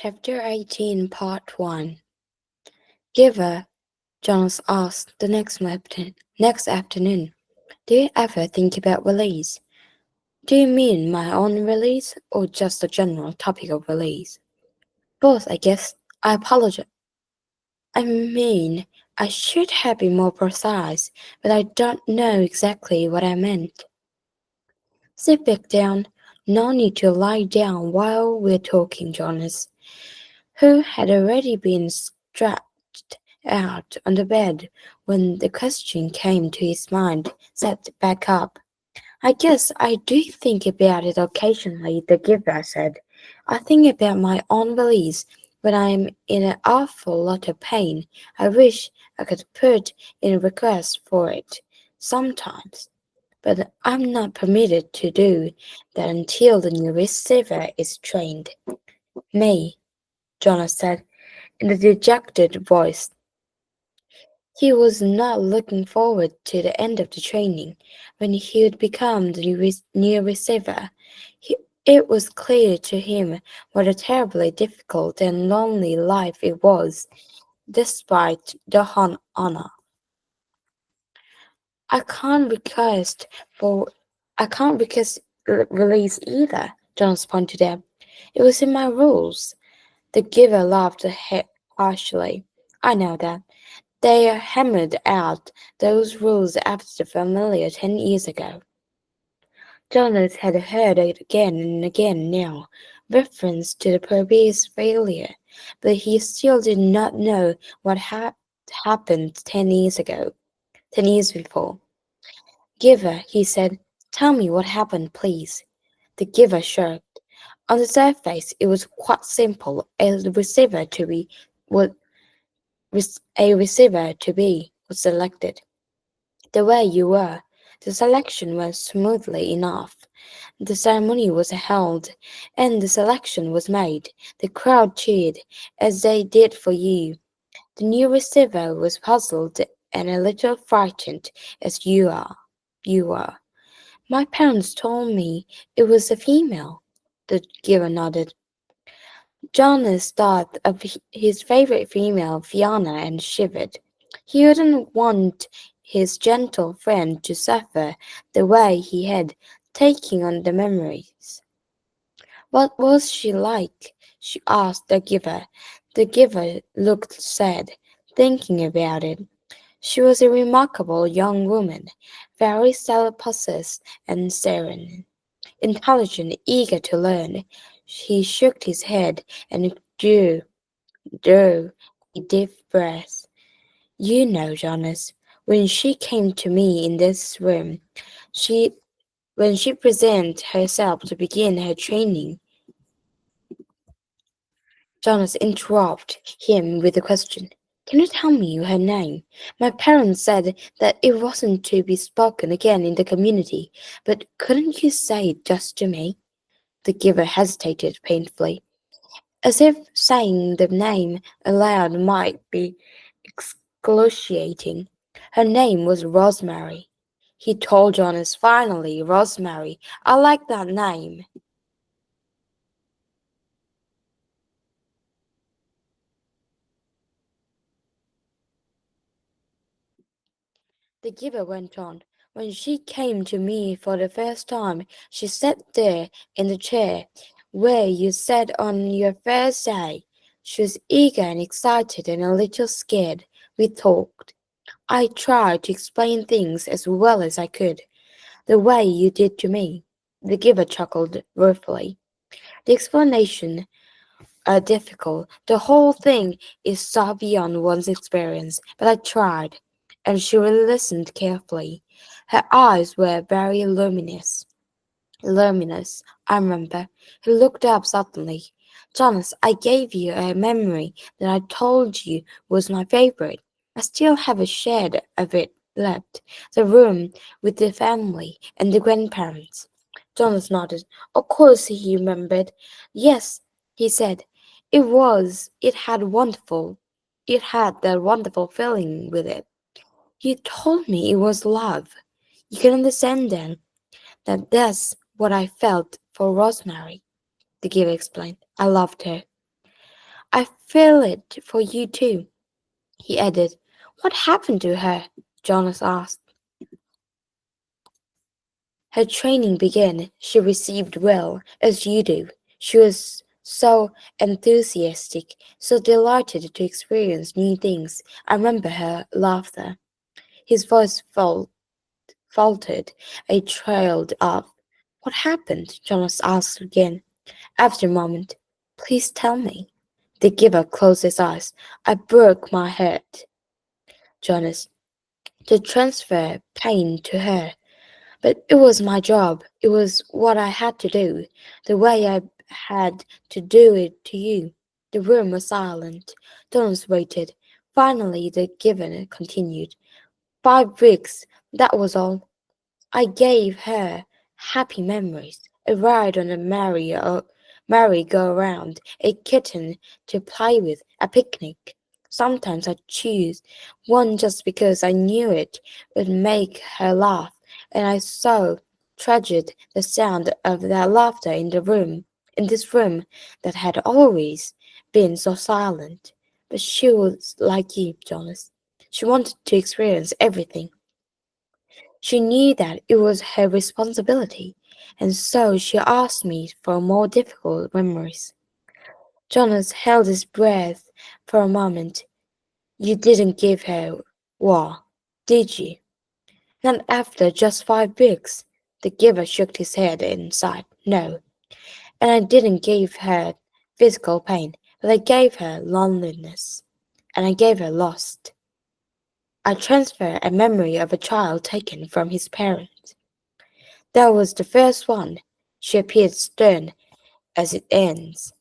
Chapter 18, Part 1. Giver, Jonas asked the next afternoon, do you ever think about release? Do you mean my own release or just the general topic of release? Both, I guess. I apologize. I mean, I should have been more precise, but I don't know exactly what I meant. Sit back down. No need to lie down while we're talking, Jonas, who had already been stretched out on the bed when the question came to his mind, sat back up. I guess I do think about it occasionally, the giver said. I think about my own release when I'm in an awful lot of pain. I wish I could put in a request for it sometimes, but I'm not permitted to do that until the new receiver is trained. Me, Jonas said in a dejected voice. He was not looking forward to the end of the training, when he would become the new receiver. It was clear to him what a terribly difficult and lonely life it was, despite the honor. I can't request for I can't request release either, Jonas pointed out. It was in my rules. The giver laughed harshly. I know that. They hammered out those rules after the familiar 10 years ago. Jonas had heard it again and again now, reference to the previous failure, but he still did not know what had happened 10 years ago, 10 years before. Giver, he said, tell me what happened, please. The giver shrugged. On the surface, it was quite simple. Was a receiver to be was selected. The way you were. The selection went smoothly enough. The ceremony was held, and the selection was made. The crowd cheered, as they did for you. The new receiver was puzzled and a little frightened, as you are. You were. My parents told me it was a female. The giver nodded. Jonas thought of his favorite female, Fiona, and shivered. He wouldn't want his gentle friend to suffer the way he had, taking on the memories. What was she like? She asked the giver. The giver looked sad, thinking about it. She was a remarkable young woman, very self-possessed and serene, intelligent, eager to learn. He shook his head and drew a deep breath. You know, Jonas, when she came to me in this room, she when she presented herself to begin her training, Jonas interrupted him with a question. Can you tell me her name? My parents said that it wasn't to be spoken again in the community, but couldn't you say it just to me? The giver hesitated painfully, as if saying the name aloud might be excruciating. Her name was Rosemary. He told Jonas finally, Rosemary. I like that name. The giver went on. When she came to me for the first time, she sat there in the chair where you sat on your first day. She was eager and excited and a little scared. We talked. I tried to explain things as well as I could, the way you did to me. The giver chuckled ruefully. The explanation are difficult. The whole thing is so beyond one's experience, but I tried, and she listened carefully. Her eyes were very luminous. Luminous, I remember. He looked up suddenly. Jonas, I gave you a memory that I told you was my favorite. I still have a shred of it left. The room with the family and the grandparents. Jonas nodded. Of course he remembered. Yes, he said. It had that wonderful feeling with it. You told me it was love. You can understand then that that's what I felt for Rosemary, the giver explained. I loved her. I feel it for you too, he added. What happened to her? Jonas asked. Her training began. She received well, as you do. She was so enthusiastic, so delighted to experience new things. I remember her laughter. His voice faltered. I trailed off. What happened? Jonas asked again. After a moment, please tell me. The giver closed his eyes. I broke my head, Jonas, to transfer pain to her. But it was my job. It was what I had to do, the way I had to do it to you. The room was silent. Jonas waited. Finally, the giver continued. 5 weeks, that was all. I gave her happy memories, a ride on a merry-go-round, a kitten to play with, a picnic. Sometimes I'd choose one just because I knew it would make her laugh, and I so treasured the sound of their laughter in this room that had always been so silent. But she was like you, Jonas. She wanted to experience everything. She knew that it was her responsibility, and so she asked me for more difficult memories. Jonas held his breath for a moment. You didn't give her war, did you? Not after just 5 weeks. The giver shook his head and sighed. No, and I didn't give her physical pain, but I gave her loneliness, and I gave her lost. I transferred a memory of a child taken from his parents. That was the first one. She appeared stern as it ends.